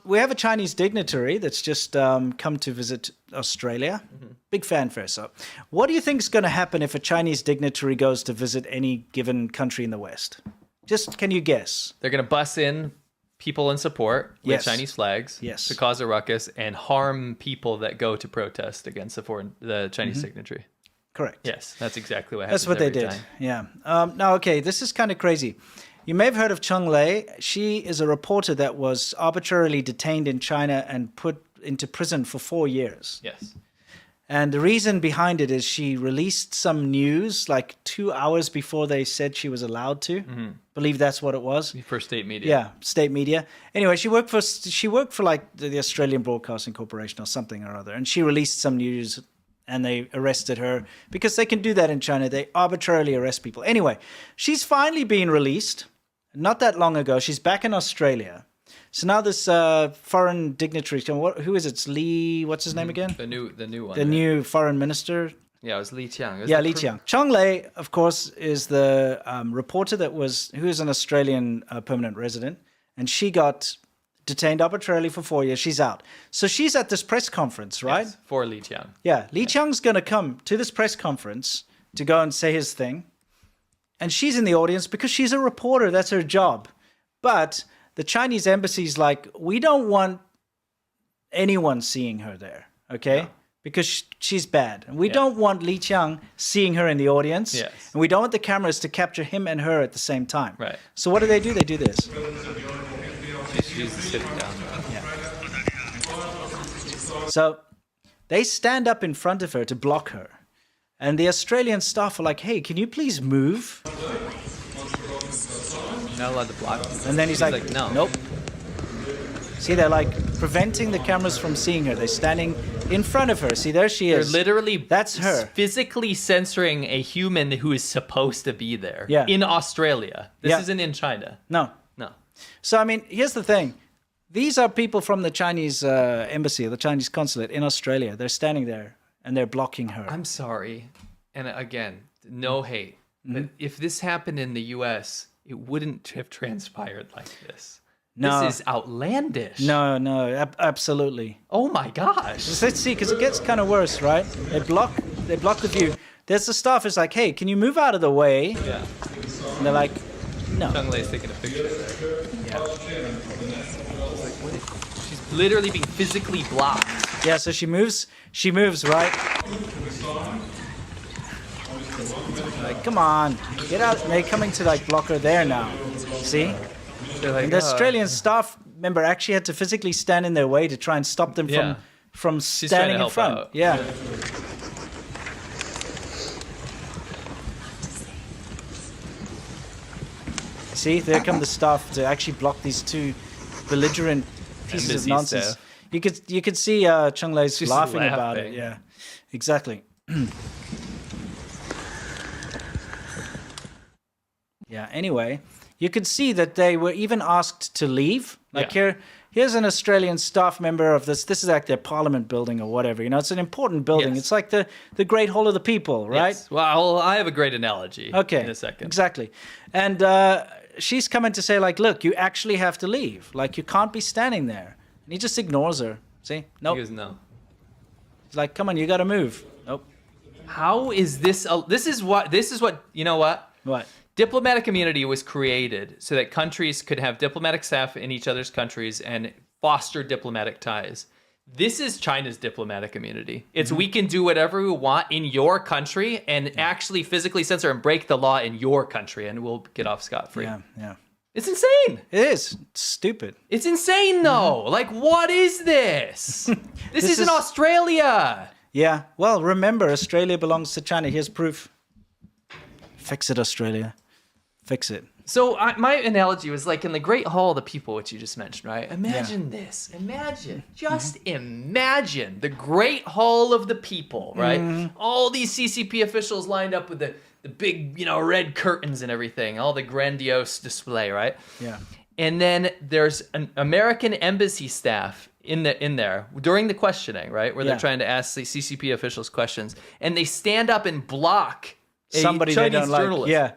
we have a Chinese dignitary that's just come to visit Australia. Big fanfare. So what do you think is going to happen if a Chinese dignitary goes to visit any given country in the West? Just, can you guess? They're going to bus in people in support with Yes. Chinese flags Yes. to cause a ruckus and harm people that go to protest against the Chinese dignitary. Correct. Yes, that's exactly what happens. That's what they every did. time. Yeah. Now, okay, this is kind of crazy. You may have heard of Cheng Lei. She is a reporter that was arbitrarily detained in China and put into prison for 4 years. Yes. And the reason behind it is she released some news like 2 hours before they said she was allowed to. Believe that's what it was. For state media. Yeah, state media. Anyway, she worked for like the Australian Broadcasting Corporation or something or other, and she released some news, and they arrested her because they can do that in China. They arbitrarily arrest people. Anyway, she's finally been released. Not that long ago, she's back in Australia. So now this foreign dignitary, who is it? It's Li, what's his name again? The new one. The new foreign minister. Yeah, it was Li Qiang. It was Yeah, Li Qiang. Cheng Lei, of course, is the reporter who is an Australian permanent resident, and she got detained arbitrarily for 4 years. She's out. So she's at this press conference, right? Yes, for Li Qiang. Yeah, Li Qiang's going to come to this press conference to go and say his thing, and she's in the audience because she's a reporter. That's her job. But the Chinese embassy's like, we don't want anyone seeing her there, okay? Yeah. Because she's bad. And we don't want Li Qiang seeing her in the audience. Yes. And we don't want the cameras to capture him and her at the same time. Right. So what do? They do this. She's sitting down. So they stand up in front of her to block her. And the Australian staff are like, hey, can you please move? Not allowed to block. And then he's like, no. Nope. See, they're like preventing the cameras from seeing her. They're standing in front of her. See, there she They're is. literally That's her. physically censoring a human who is supposed to be there. Yeah. In Australia. This Yeah. isn't in China. No. No. So, I mean, here's the thing. These are people from the Chinese embassy, or the Chinese consulate in Australia. They're standing there and they're blocking her. I'm sorry. And again, no hate. But if this happened in the US, it wouldn't have transpired like this. No. This is outlandish. No, absolutely. Oh my gosh. So let's see, because it gets kind of worse, right? They block the view. There's the staff is like, hey, can you move out of the way? Yeah. And they're like, no. Cheng Lei's taking a picture there. Yeah. She's literally being physically blocked. Yeah, so she moves, right? Like, come on, get out. They're coming to like block her there now. See? They're like, And the Australian staff member actually had to physically stand in their way to try and stop them Yeah. from She's trying to standing in help front. out. Yeah. See, there come the staff to actually block these two belligerent pieces Embassy of nonsense. staff. You could see Cheng Lei's She's laughing about it. laughing. Yeah, exactly. Yeah. Anyway, you could see that they were even asked to leave. Like here's an Australian staff member of this. This is like their Parliament building or whatever. You know, it's an important building. Yes. It's like the Great Hall of the People, right? Yes. Well, I have a great analogy. Okay. In a second. Exactly. And she's coming to say, like, look, you actually have to leave. Like, you can't be standing there. And he just ignores her. See? Nope. He goes, no. He's like, come on, you got to move. Nope. How is this? This is what. You know what? What? Diplomatic immunity was created so that countries could have diplomatic staff in each other's countries and foster diplomatic ties. This is China's diplomatic immunity. It's we can do whatever we want in your country and actually physically censor and break the law in your country, and we'll get off scot-free. Yeah. It's insane. It is. It's stupid. It's insane, though. Like, what is this? This is in Australia. Yeah. Well, remember, Australia belongs to China. Here's proof. Fix it, Australia. Fix it. So my analogy was like in the Great Hall of the People, which you just mentioned, right? Imagine this. Imagine. Just imagine the Great Hall of the People, right? All these CCP officials lined up with the big, red curtains and everything, all the grandiose display, right? Yeah. And then there's an American embassy staff in there during the questioning, right? Where they're trying to ask the CCP officials questions. And they stand up and block Somebody Chinese they don't journalist. like. Yeah.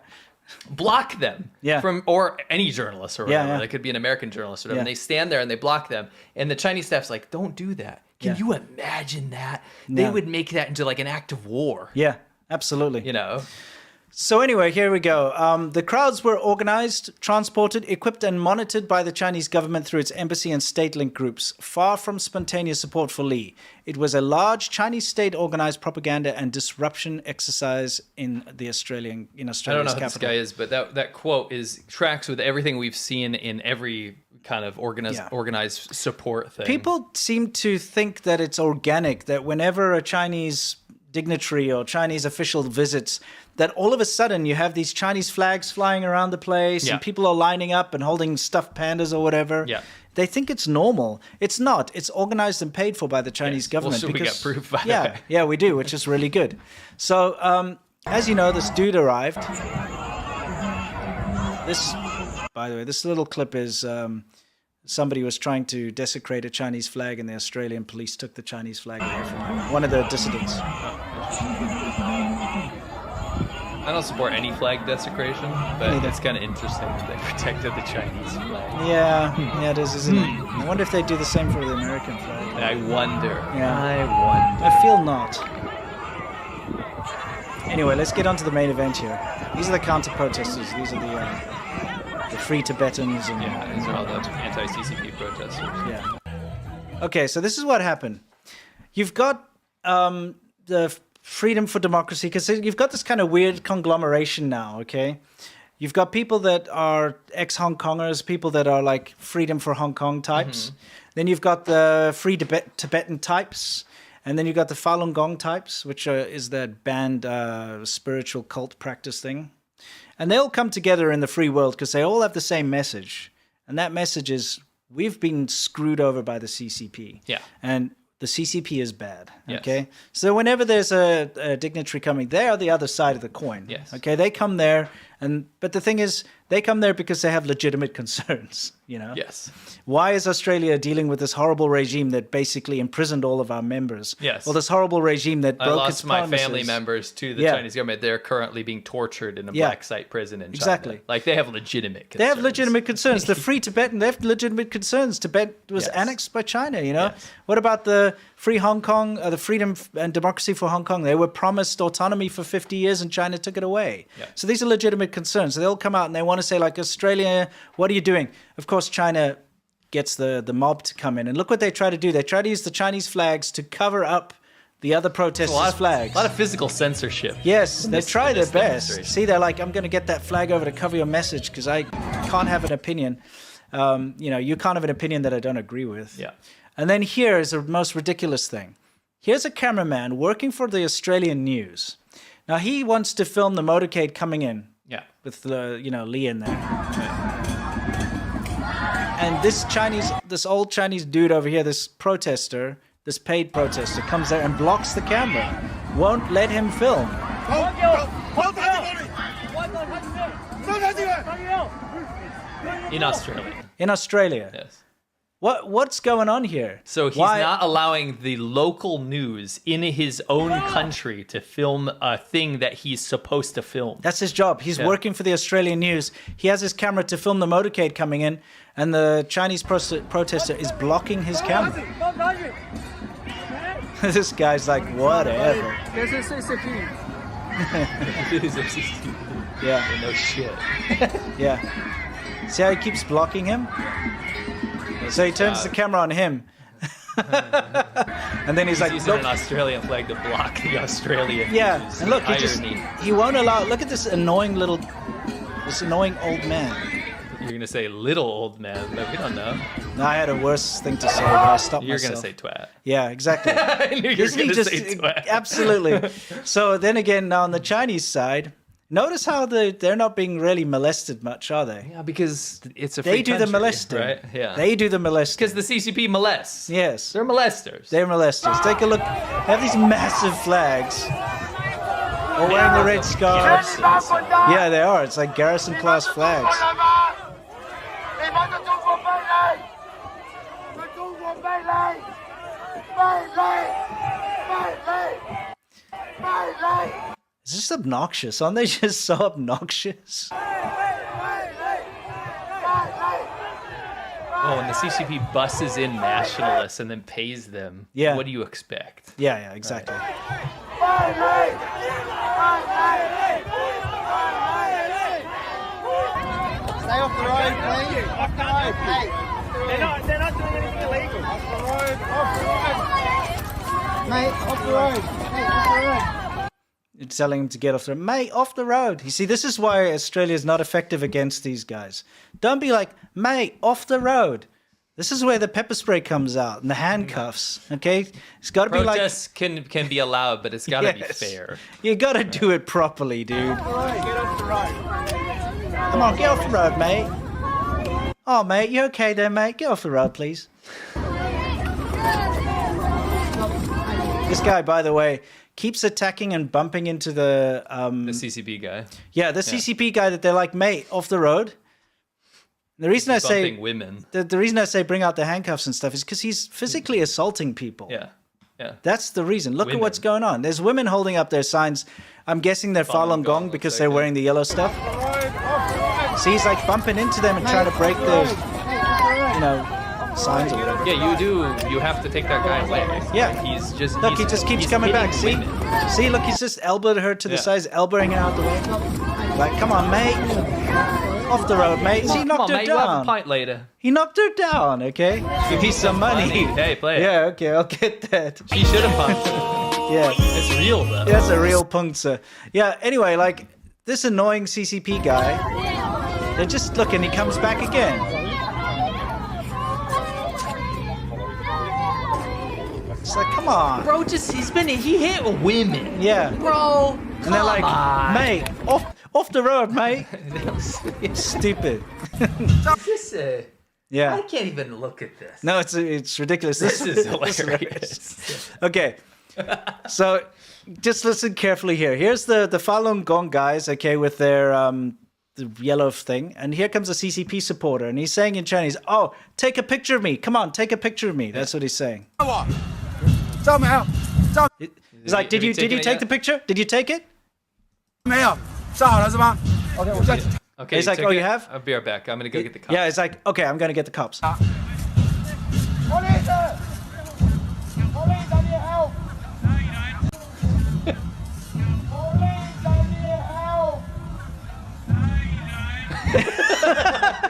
block them from, or any journalist or whatever. They could be an American journalist or whatever. And they stand there and they block them. And the Chinese staff's like, don't do that. Can you imagine that? They would make that into like an act of war. Yeah, absolutely. You know? So anyway, here we go. The crowds were organized, transported, equipped, and monitored by the Chinese government through its embassy and state-linked groups, far from spontaneous support for Li. It was a large Chinese state-organized propaganda and disruption exercise in Australia's capital. I don't know who this guy is, but that quote tracks with everything we've seen in every kind of organized support thing. People seem to think that it's organic, that whenever a Chinese dignitary or Chinese official visits, that all of a sudden you have these Chinese flags flying around the place and people are lining up and holding stuffed pandas or whatever. Yeah. They think it's normal. It's not. It's organized and paid for by the Chinese government. Well, so we got proof by that. Yeah, we do, which is really good. So, as you know, this dude arrived. By the way, this little clip is somebody was trying to desecrate a Chinese flag and the Australian police took the Chinese flag away from him. One of the dissidents. I don't support any flag desecration, but it's kind of interesting that they protected the Chinese flag. Yeah, it is, isn't it? I wonder if they do the same for the American flag. I wonder. Yeah. I wonder. I feel not. Anyway, let's get on to the main event here. These are the counter-protesters. These are the free Tibetans. And, these are all the anti-CCP protesters. Yeah. Okay, so this is what happened. You've got the Freedom for Democracy, because you've got this kind of weird conglomeration now, okay? You've got people that are ex-Hong Kongers, people that are like Freedom for Hong Kong types. Then you've got the Free Tibetan types. And then you've got the Falun Gong types, which is that banned spiritual cult practice thing. And they all come together in the free world because they all have the same message. And that message is, we've been screwed over by the CCP. Yeah. And the CCP is bad, Yes. okay? So whenever there's a dignitary coming, they are the other side of the coin, Yes. okay? They come there, but the thing is, they come there because they have legitimate concerns, you know? Yes. Why is Australia dealing with this horrible regime that basically imprisoned all of our members? Yes. Well, this horrible regime that broke its I lost my promises. family members to the Chinese government. They're currently being tortured in a black site prison in China. Exactly. Like, they have legitimate concerns. They have legitimate concerns. The Free Tibetan, they have legitimate concerns. Tibet was annexed by China, you know? Yes. What about the Free Hong Kong, the Freedom and Democracy for Hong Kong? They were promised autonomy for 50 years and China took it away. Yeah. So these are legitimate concerns. So they'll come out and they want to say, like, Australia, what are you doing? Of course, China gets the mob to come in. And look what they try to do. They try to use the Chinese flags to cover up the other protesters' flags. A lot of physical censorship. Yes, they try their best. See, they're like, I'm going to get that flag over to cover your message because I can't have an opinion. You can't have an opinion that I don't agree with. Yeah. And then here is the most ridiculous thing. Here's a cameraman working for the Australian news. Now, he wants to film the motorcade coming in. Yeah. With Li in there. And this old Chinese dude over here, this protester, this paid protester, comes there and blocks the camera. Won't let him film. In Australia. In Australia. Yes. What's going on here? So he's not allowing the local news in his own country to film a thing that he's supposed to film. That's his job. He's working for the Australian news. He has his camera to film the motorcade coming in, and the Chinese protester is blocking his camera. This guy's like, whatever. This is CCP. Yeah. No shit. Yeah. See how he keeps blocking him? So he turns the camera on him. And then he's like, using look. an Australian flag to block the Australian Yeah, news. and look, Irony. he won't allow. Look at this annoying old man. You're going to say little old man, but we don't know. No, I had a worse thing to say, but I stopped You're myself. going to say twat. Yeah, exactly. I knew you were Isn't he going to just say twat. absolutely? So then again, now on the Chinese side, notice how they're not being really molested much, are they? Yeah, because it's a They free do the country, molesting. right? Yeah. They do the molesting. Because the CCP molests. Yes. They're molesters. They're molesters. Take a look. They have these massive flags. All wearing the red scarves. Yeah, they are. It's like garrison class flags. It's just obnoxious. Aren't they just so obnoxious? Oh, and the CCP buses in nationalists and then pays them. Yeah. What do you expect? Yeah, exactly. Stay off the road, please. Off the road, please. They're not doing anything illegal. Off the road, off the road. Mate, off the road. Mate, off the road. You're telling him to get off the road. Mate, off the road. You see, this is why Australia is not effective against these guys. Don't be like, mate, off the road. This is where the pepper spray comes out and the handcuffs, okay? It's got to be like... Protests can be allowed, but it's got to be fair. You got to do it properly, dude. Get off the road. Come on, get off the road, mate. Oh, mate, you okay there, mate? Get off the road, please. This guy, by the way, keeps attacking and bumping into the... The CCP guy. Yeah, the CCP guy that they're like, mate, off the road. The reason I say women. The reason I say bring out the handcuffs and stuff is because he's physically assaulting people. Yeah. That's the reason. Look at what's going on. There's women holding up their signs. I'm guessing they're Falun Gong because they're wearing the yellow stuff. See, he's like bumping into them and trying to break their, signs or whatever. Yeah, you do. You have to take that guy away. Yeah. He's just... Look, he just keeps coming back. See? Women. See, look, he's just elbowed her to the sides, elbowing her out the way. Like, come on, mate. Off the road, mate. See, he knocked her mate, we'll have down. a pint later. He knocked her down, okay? Give me some money. Hey, play it. Yeah, okay, I'll get that. She should have punched him. Yeah. It's real, though. That's a real puncture. Yeah, anyway, like, this annoying CCP guy, they're just looking, he comes back again. It's like, come on. Bro, he hit women. Yeah. Bro, And they're like, mate, off the road, mate. It's stupid. Yeah. I can't even look at this. No, it's ridiculous. This is hilarious. Okay. So just listen carefully here. Here's the Falun Gong guys, okay, with their the yellow thing. And here comes a CCP supporter. And he's saying in Chinese, oh, take a picture of me. Come on, take a picture of me. That's what he's saying. He's like, did you take the picture? Did you take it? Okay, He's like, oh, you have? I'll be right back. I'm going to go get the cops. Yeah, it's like, okay, I'm going to get the cops.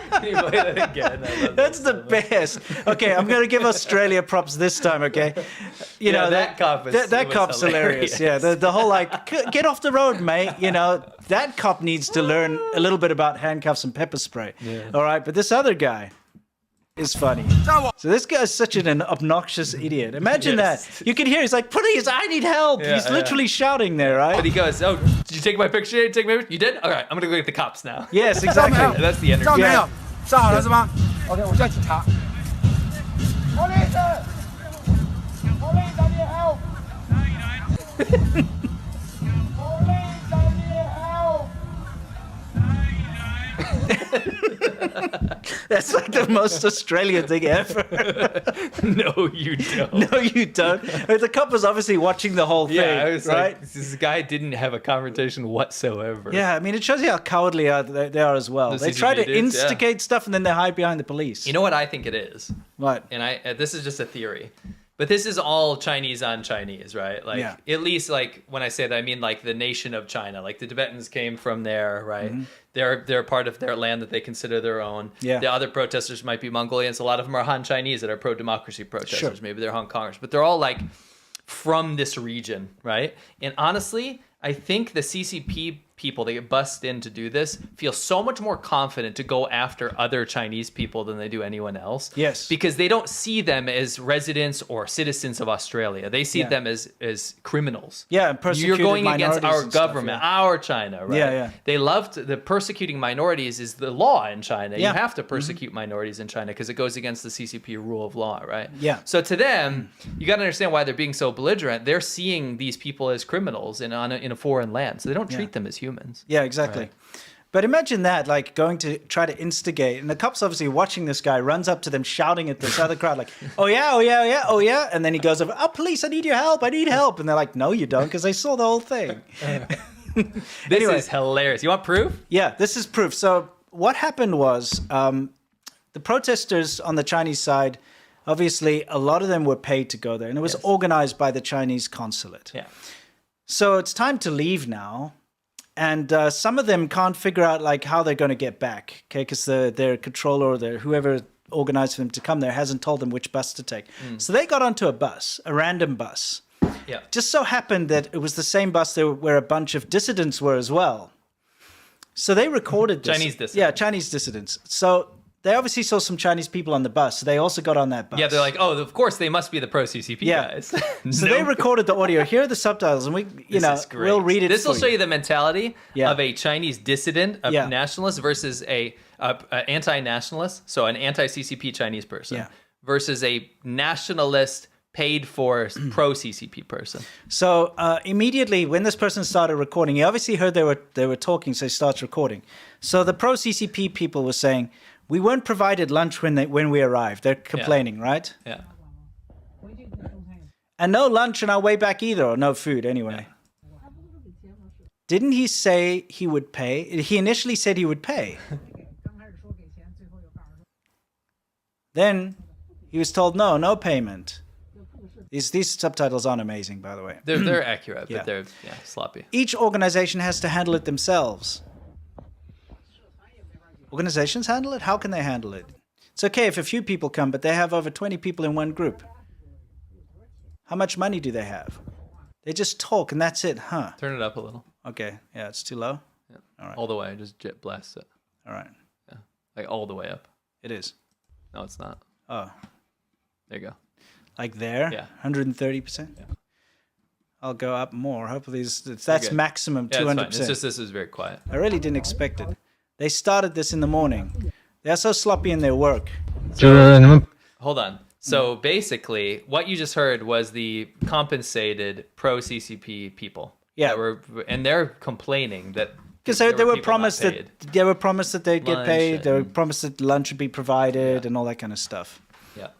Can you play that again? That's the best. Okay, I'm going to give Australia props this time, okay? You know, that cop is that cop's hilarious. Yeah, the whole like, get off the road, mate. You know, that cop needs to learn a little bit about handcuffs and pepper spray. Yeah. All right, but this other guy is funny. So this guy's such an obnoxious idiot. Imagine that. You can hear he's like, please, I need help. Yeah, he's literally shouting there, right? But he goes, oh, did you take my picture? You did? All right, I'm going to go get the cops now. Yes, exactly. That's the energy. Yeah. 上好了是吗？OK， 我叫警察。Police! Police, I need help! Police, I need help! That's like the most Australian thing ever. No, you don't. No, you don't. The cop was obviously watching the whole thing, Yeah, I was right? like, this guy didn't have a confrontation whatsoever. Yeah, I mean, it shows you how cowardly they are as well. They try to CCP dudes, instigate stuff and then they hide behind the police. You know what I think it is? What? And this is just a theory. But this is all Chinese on Chinese, right? Like, Yeah. at least, like, when I say that, I mean, like, the nation of China. Like, the Tibetans came from there, right? Mm-hmm. They're part of their land that they consider their own. Yeah. The other protesters might be Mongolians. A lot of them are Han Chinese that are pro-democracy protesters. Sure. Maybe they're Hong Kongers. But they're all, like, from this region, right? And honestly, I think the CCP people that get bussed in to do this feel so much more confident to go after other Chinese people than they do anyone else. Yes. Because they don't see them as residents or citizens of Australia. They see them as criminals. Yeah, and persecuted You're going against minorities our and stuff, government, yeah. our China, right? Yeah, yeah. They love the persecuting minorities is the law in China. Yeah. You have to persecute minorities in China because it goes against the CCP rule of law, right? Yeah. So to them, you got to understand why they're being so belligerent. They're seeing these people as criminals in a foreign land. So they don't treat them as humans. Yeah, exactly. Right. But imagine that, like going to try to instigate, and the cop's obviously watching this guy, runs up to them shouting at this other crowd, like, oh yeah, oh yeah, oh yeah, oh yeah. And then he goes over, oh, police, I need your help, I need help. And they're like, no, you don't, because they saw the whole thing. This is hilarious. You want proof? Yeah, this is proof. So what happened was the protesters on the Chinese side, obviously, a lot of them were paid to go there, and it was organized by the Chinese consulate. Yeah. So it's time to leave now. And some of them can't figure out like how they're going to get back, okay? Because their controller or whoever organized for them to come there hasn't told them which bus to take. So they got onto a bus, a random bus. Yeah. Just so happened that it was the same bus there where a bunch of dissidents were as well. So they recorded this. Chinese dissidents. Yeah, Chinese dissidents. So they obviously saw some Chinese people on the bus. So they also got on that bus. Yeah, they're like, oh, of course they must be the pro-CCP guys. So they recorded the audio. Here are the subtitles, and we'll read it. This will for show you you the mentality of a Chinese dissident, a nationalist versus a anti-nationalist, so an anti-CCP Chinese person, versus a nationalist paid for pro-CCP person. So immediately when this person started recording, he obviously heard they were talking, so he starts recording. So the pro-CCP people were saying, we weren't provided lunch when we arrived. They're complaining, right? Yeah. And no lunch on our way back either, or no food anyway. Didn't he say he would pay? He initially said he would pay. Then he was told, no payment. These subtitles aren't amazing, by the way. They're accurate, but they're sloppy. Each organization has to handle it themselves. Organizations handle it? How can they handle it? It's okay if a few people come, but they have over 20 people in one group. How much money do they have? They just talk and that's it, huh? Turn it up a little. Okay, yeah, it's too low? Yeah. All right. All the way, just jet blast it. All right. Yeah. Like all the way up. It is. No, it's not. Oh. There you go. Like there? Yeah. 130%? Yeah. I'll go up more. Hopefully that's maximum 200%. It's just this is very quiet. I really didn't expect it. They started this in the morning. They're so sloppy in their work. Hold on. So basically, what you just heard was the compensated pro-CCP people. Yeah. And they're complaining that because they were promised that they'd get paid. They were promised that lunch would be provided and all that kind of stuff. Yeah.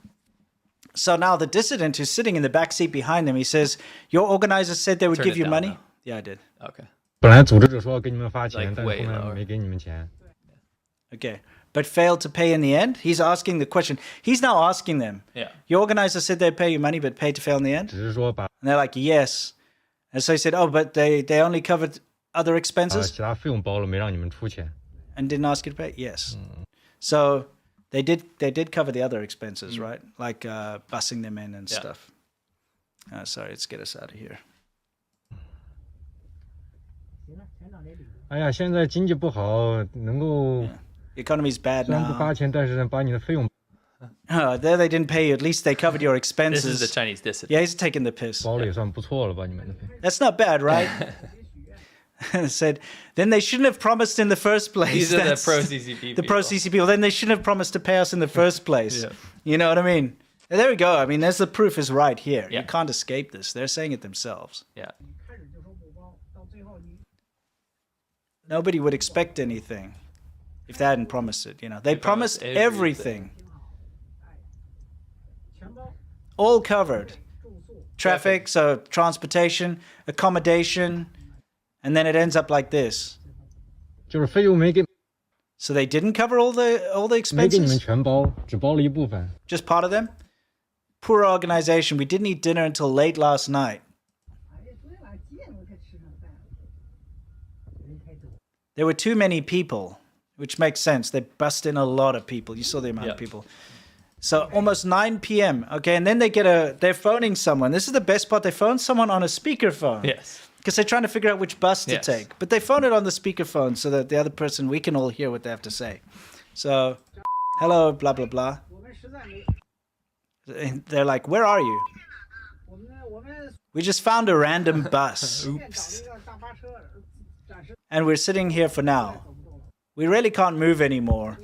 So now the dissident who's sitting in the back seat behind them, he says, "Your organizers said they would give you money." Now. Yeah, I did. Okay. 本来组织者说要给你们发钱， Like 但是 way 后面 lower. 没给你们钱。 Okay. But failed to pay in the end? He's asking the question. He's now asking them. Yeah. Your organizer said they'd pay you money, but paid to fail in the end? 只是说把 And they're like, yes. And so he said, oh, but they only covered other expenses 其他费用包了，没让你们出钱。 and didn't ask you to pay? Yes. So they did cover the other expenses, right? Like busing them in and stuff. Sorry, let's get us out of here. 哎呀，现在经济不好，能够 The economy's bad 虽然不 now. 发钱，但是把你的费用 There they didn't pay you. At least they covered your This is the expenses. Chinese dissident. Yeah, he's taking the piss. 包了也算不错了吧？你们的费。 That's not bad, right? Said, then they shouldn't have promised in the first place. These are the That's pro-CCP the people. pro-CCP people. Then they shouldn't have promised to pay us in the first place. Yeah. You know what I mean? And there we go. I mean, there's the proof is right here. Yeah. You can't escape this. They're saying it themselves. Yeah. Nobody would expect anything if they hadn't promised it. You know, they promised promised everything. All covered. Traffic, so transportation, accommodation, and then it ends up like this. 就是费用没给 So they didn't cover all the 没给你们 expenses? 全包，只包了一部分。 Just part of them? Poor organization. We didn't eat dinner until late last night. There were too many people, which makes sense. They bust in a lot of people. You saw the amount of people. So almost 9 p.m. Okay, and then they're phoning someone. This is the best part. They phone someone on a speakerphone. Yes. Because they're trying to figure out which bus to Yes. take. But they phone it on the speakerphone so that the other person, we can all hear what they have to say. So, hello, blah, blah, blah. And they're like, where are you? We just found a random bus. Oops. And we're sitting here for now. We really can't move anymore.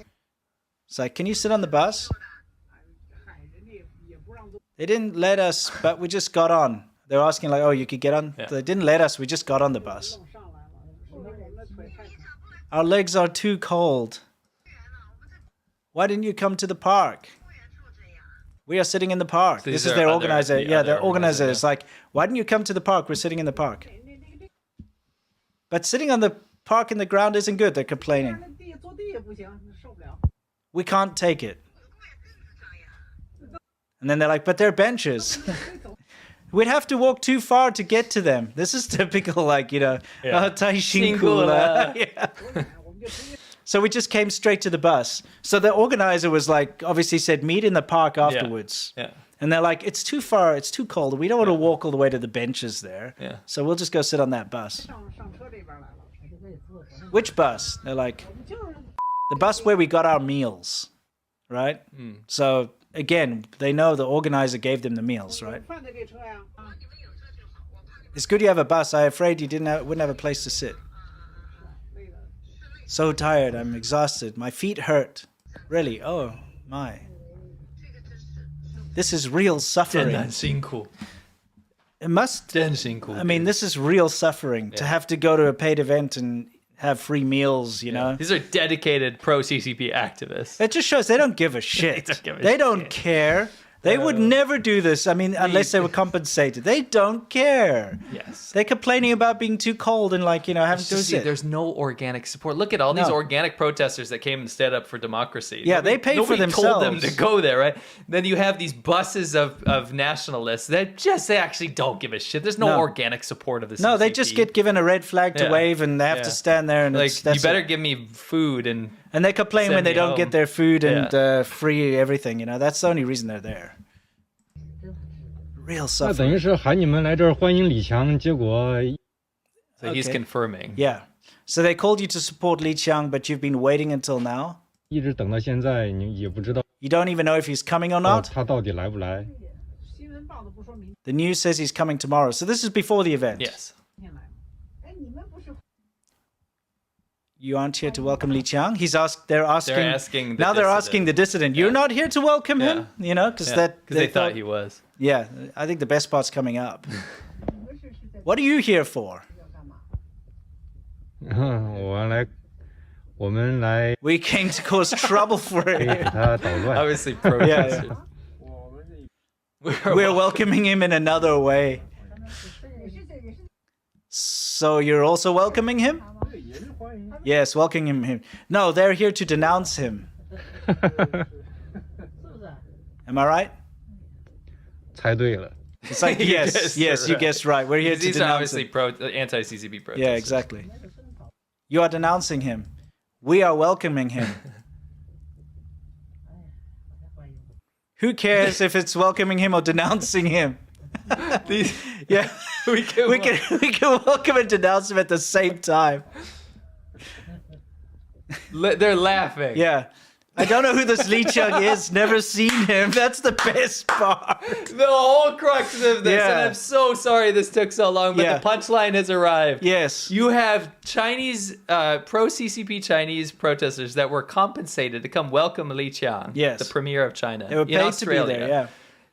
It's like, can you sit on the bus? They didn't let us, but we just got on. They were asking like, oh, you could get on? Yeah. They didn't let us. We just got on the bus. Our legs are too cold. Why didn't you come to the park? We are sitting in the park. So This these is are their other- organizer. the Yeah, other their organizer. organizer, It's like, why didn't you come to the park? We're sitting in the park. 'Cause these are other organizers, yeah. We're sitting in the park. 'Cause But sitting on the park in the ground isn't good. They're complaining. We can't take it. And then they're like, but they're benches. We'd have to walk too far to get to them. This is typical, like, Yeah. 太辛苦了. Yeah. So we just came straight to the bus. So the organizer was like, obviously said, meet in the park afterwards. Yeah. And they're like, it's too far, it's too cold. We don't want to walk all the way to the benches there. Yeah. So we'll just go sit on that bus. Which bus? They're like, the bus where we got our meals, right? So again, they know the organizer gave them the meals, right? It's good you have a bus. I'm afraid you wouldn't have a place to sit. So tired. I'm exhausted. My feet hurt. Really? Oh, my. This is real 真的 suffering. 很辛苦， It must. 真辛苦。 I mean, this is real suffering to have to go to a paid event and have free meals, you know? These are dedicated pro CCP activists. It just shows they don't give a shit. They don't give a They don't care. They would never do this. I mean, unless they were compensated. They don't care. Yes. They're complaining about being too cold and, like, you know, having to Shows you sit. there's no organic support. Look at all these No. organic protesters that came and stood up for democracy. Yeah, they paid for nobody told them themselves. to go there, right? Then you have these buses of nationalists that they actually don't give a shit. There's no No. organic support of the No, they CCP. just get given a red flag to Yeah. wave and they have Yeah. to stand there and like, it's, that's you better it. give me food and And they complain send when they me don't home. get their food and Yeah. free everything, you know? That's the only reason they're there. Real 那等 suffering. 于是喊你们来这儿欢迎李强，结果 so he's Okay. confirming. Yeah. So they called you to support Li Qiang, but you've been waiting until now? 一直等到现在，你也不知道 You don't even know if he's coming or not? 他到底来不来。 The news says he's coming tomorrow. So this is before the event. Yes. You aren't here to welcome Li Qiang? They're asking. They're asking the now they're dissident. asking the dissident. You're not here to welcome him? You know, because they thought he was. Yeah, I think the best part's coming up. What are you here for? 我们来 We came to cause trouble for 给 him. 他捣乱。 Obviously protesters. We're welcoming him in another way. So you're also welcoming him? Yes, welcoming him. No, they're here to denounce him. Am I right? 猜对了。 It's like, You yes, guessed yes, it you right. guessed right. We're here to These are denounce obviously him. anti-CCP protesters. Yeah, exactly. You are denouncing him. We are welcoming him. Who cares if it's welcoming him or denouncing him? These, Yeah, we can, we can welcome and denounce him at the same time. they're laughing. Yeah. I don't know who this Li Qiang is. Never seen him. That's the best part. The whole crux of this, Yeah. and I'm so sorry this took so long, but Yeah. the punchline has arrived. Yes. You have Chinese, pro-CCP Chinese protesters that were compensated to come welcome Li Qiang, Yes. the premier of China, They were in paid to be Australia. there, yeah.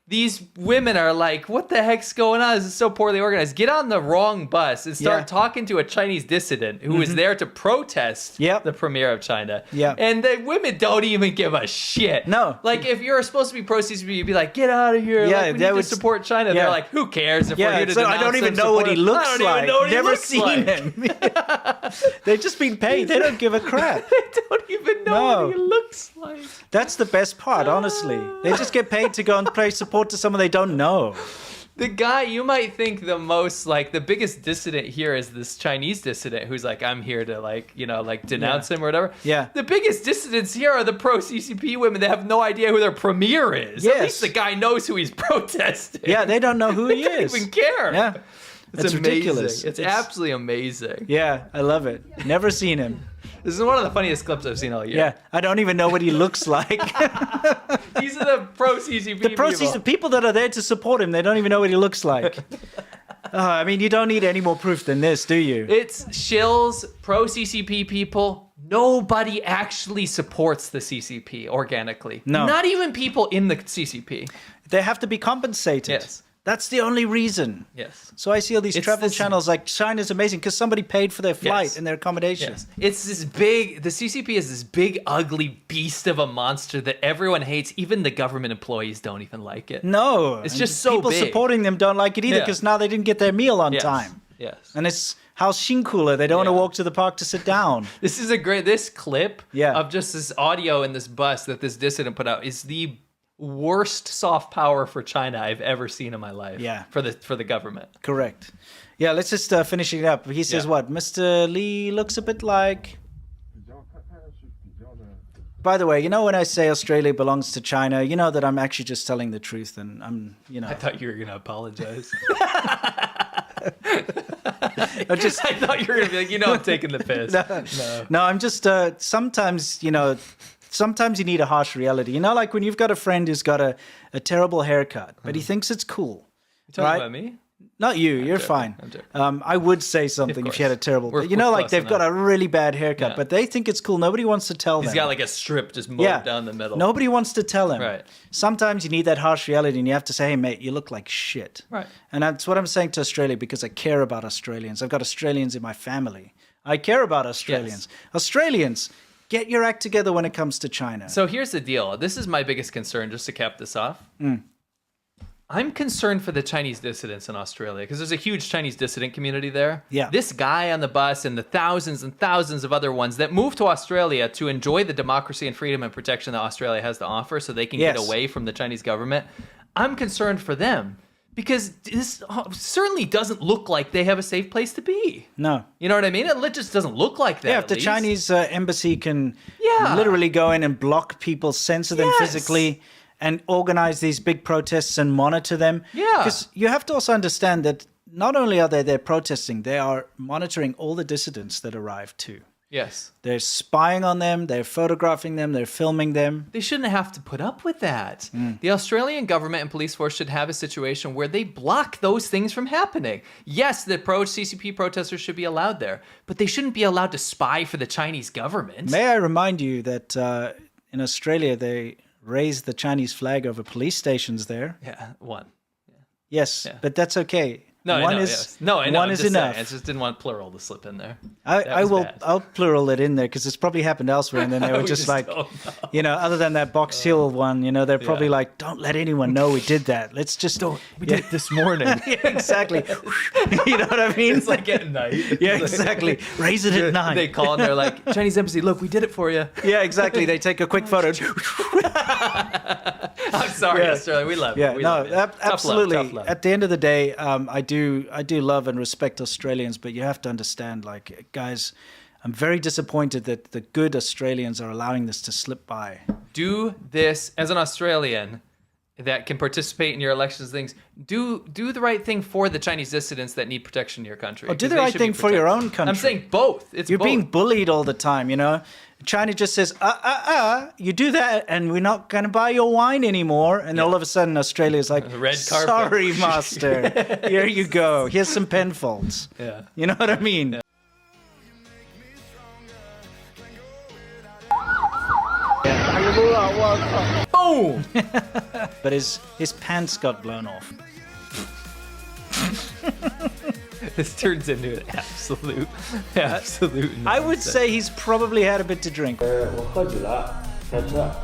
These women are like, what the heck's going on? This is so poorly organized. Get on the wrong bus and start Yeah. talking to a Chinese dissident who is there to protest Yep. the premier of China. Yeah. And the women don't even give a shit. No. Like, if you're supposed to be pro-CCP, you'd be like, get out of here. Yeah, like, we that need would- to support China. yeah. They're like, who cares if we're Yeah, here to so I denounce don't even them, know what he support them? looks I don't like. even know what he Never looks seen like. him. They've just been paid. They don't give a crap. They don't even know No. what he looks like. That's the best part, honestly. They just get paid to go and play support to someone they don't know. The guy, you might think the most, like, the biggest dissident here is this Chinese dissident who's like, I'm here to, like, you know, like, denounce him or whatever. Yeah. The biggest dissidents here are the pro-CCP women that have no idea who their premier is. Yes. At least the guy knows who he's protesting. Yeah, they don't know who he They don't is. even care. Yeah. It's It's amazing. ridiculous. It's absolutely amazing. Yeah, I love it. Never seen him. This is one of the funniest clips I've seen all year. Yeah, I don't even know what he looks like. These are the pro-CCP The proceeds, the people that are there to support him, they don't even know what he looks like. I mean, you don't need any more proof than this, do you? It's shills, pro-CCP people. Nobody actually supports the CCP organically. No. Not even people in the CCP. They have to be compensated. Yes. That's the only reason. Yes. So I see all these It's travel this- channels like China's amazing because somebody paid for their flight Yes. and their accommodation. Yes. It's this big, the CCP is this big, ugly beast of a monster that everyone hates. Even the government employees don't even like it. No. It's and just so people big. supporting them don't like it either Yeah. because now they didn't get their meal on Yes. time. Yes. And it's how 辛苦了, they don't want to Yeah. walk to the park to sit down. This is this clip Yeah. of just this audio in this bus that this dissident put out is the worst soft power for China I've ever seen in my life. Yeah. For the government. Correct. Yeah, let's just finish it up. He says Yeah. what? Mr. Li looks a bit like... By the way, you know when I say Australia belongs to China, you know that I'm actually just telling the truth, and I'm, you know... I thought you were gonna apologize. I I thought you were gonna be like, I'm taking the piss. No, I'm just sometimes you need a harsh reality. You know, like when you've got a friend who's got a terrible haircut, but he thinks it's cool. You talking right? about me? Not you. You're joking, fine. I'm joking. I would say something if you had a terrible. We're like close they've got enough. a really bad haircut, Yeah. but they think it's cool. Nobody wants to tell them. He's got like a strip just mowed down the middle. Nobody wants to tell him. Right. Sometimes you need that harsh reality, and you have to say, "Hey, mate, you look like shit." Right. And that's what I'm saying to Australia because I care about Australians. I've got Australians in my family. I care about Australians. Australians, get your act together when it comes to China. So here's the deal. This is my biggest concern, just to cap this off. I'm concerned for the Chinese dissidents in Australia because there's a huge Chinese dissident community there. Yeah. This guy on the bus and the thousands and thousands of other ones that moved to Australia to enjoy the democracy and freedom and protection that Australia has to offer so they can Yes. get away from the Chinese government. I'm concerned for them because this certainly doesn't look like they have a safe place to be. No. You know what I mean? It just doesn't look like that. Yeah, if at the least. Chinese embassy can Yeah. literally go in and block people, censor them Yes. physically, and organize these big protests and monitor them. Yeah. Because you have to also understand that not only are they there protesting, they are monitoring all the dissidents that arrive too. Yes. They're spying on them, they're photographing them, they're filming them. They shouldn't have to put up with that. The Australian government and police force should have a situation where they block those things from happening. Yes, the pro-CCP protesters should be allowed there, but they shouldn't be allowed to spy for the Chinese government. May I remind you that in Australia, they raised the Chinese flag over police stations there. Yeah, one. Yes, but that's okay. No, one I know, is yes. No, I know. one I'm is just saying, enough. I just didn't want plural to slip in there. I was will. bad. I'll plural it in there because it's probably happened elsewhere, and then they were We just just like, don't know. other than that Box Hill one, they're probably like, don't let anyone know we did that. Let's just We did it this morning. Yeah, exactly. You know what I mean? It's like at night. Yeah, exactly. Raise it at night. They call and they're like, Chinese embassy, look, we did it for you. Yeah, exactly. They take a quick photo. I'm sorry, Yeah. Australia. We love Yeah, you. We no, love you. Tough love, absolutely. tough love. At the end of the day, I do love and respect Australians, but you have to understand, like, guys, I'm very disappointed that the good Australians are allowing this to slip by. Do this as an Australian that can participate in your elections things. Do the right thing for the Chinese dissidents that need protection in your country. Oh, do 'cause the they right should be thing for your protected. own country. I'm saying both. You're both. being bullied all the time, China just says, you do that, and we're not going to buy your wine anymore. And all of a sudden, Australia's like, Red carpet. sorry, master. Here you go. Here's some Penfolds. Yeah. You know what I mean? Boom. But his pants got blown off. This turns into an absolute. I would say he's probably had a bit to drink. 我喝酒了，才知道。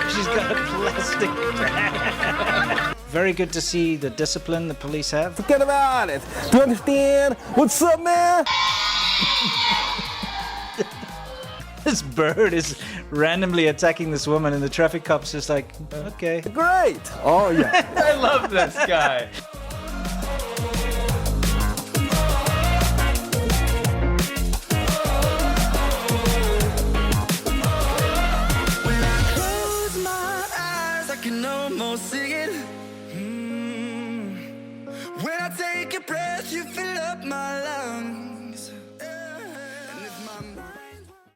She's got a plastic bag. Very good to see the discipline the police have. Forget about it. Do you understand? What's up, man? This bird is randomly attacking this woman, and the traffic cop's just like, okay. Great. Oh, yeah. I love this guy. Close my eyes, I can almost see it. When I take a breath, you fill up my lungs.